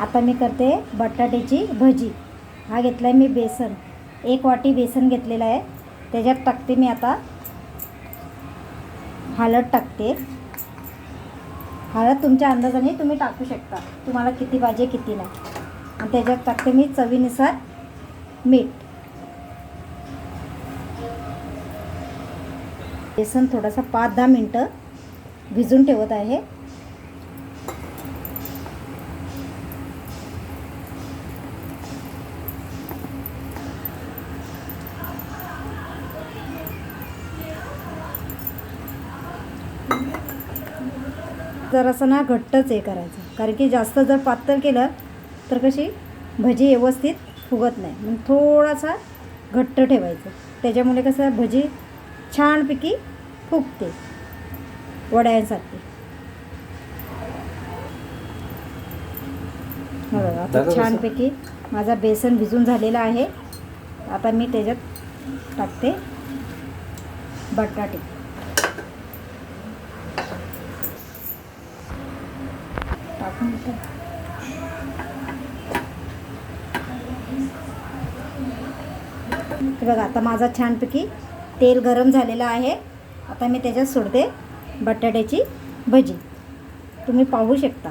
आता मी करते बटाट्याची भजी. हा घेतला आहे मी बेसन, 1 वाटी बेसन घेतलेलं आहे. त्याच्यात टाकते मी आता हळद टाकते. हळद तुमच्या अंदाजाने तुम्ही टाकू शकता, तुम्हाला किती पाहिजे किती नाही. आणि त्याच्यात टाकते मी चवीनुसार मीठ. बेसन थोडासा 5-10 मिनटं भिजून ठेवत आहे. जरासं ना घट्टच हे करायचं, कारण की जास्त जर पातळ केलं तर कशी भजी व्यवस्थित फुगत नाही. मग थोडासा घट्ट ठेवायचं, त्याच्यामुळे कसं भजी छानपैकी फुगते वड्यांसारखी. बघा आता छानपैकी माझा बेसन भिजून झालेला आहे. आता मी त्याच्यात टाकते बटाटे. टाकून बघा आता माझा छानपैकी तेल गरम झालेलं आहे. आता मी त्याच्यात सोडते बटाट्याची भजी. तुम्ही पाहू शकता.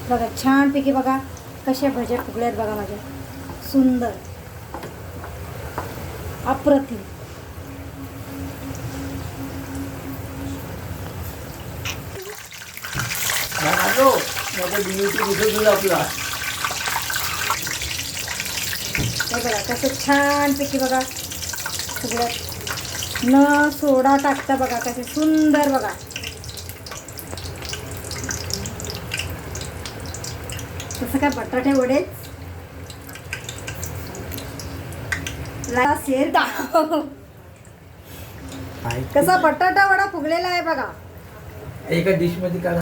बघा छानपैकी बघा कशा भज्या फुगल्यात बघा माझ्या. सुंदर अप्रतिम. हे बघा कसं छानपैकी बघा फुगल्यात, न सोडा टाकता बघा कसे सुंदर. बघा तसं काय बटाटे वडे शेर कसा बटाटा वडा फुगलेला आहे बघा एका डिश मध्ये. का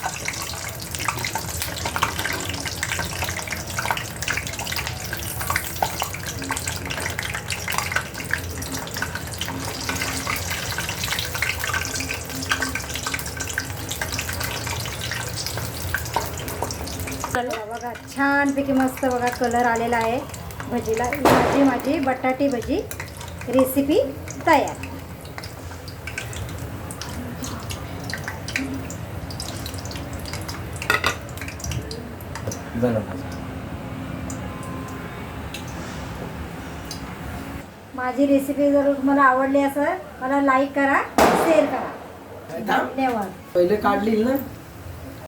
बघा छानपैकी मस्त बघा कलर आलेला आहे भजीला. माझी बटाटी भजी रेसिपी तयार. माझी रेसिपी जर तुम्हाला आवडली असेल मला लाईक करा, शेअर करा. धन्यवाद. पहिले काढली ना.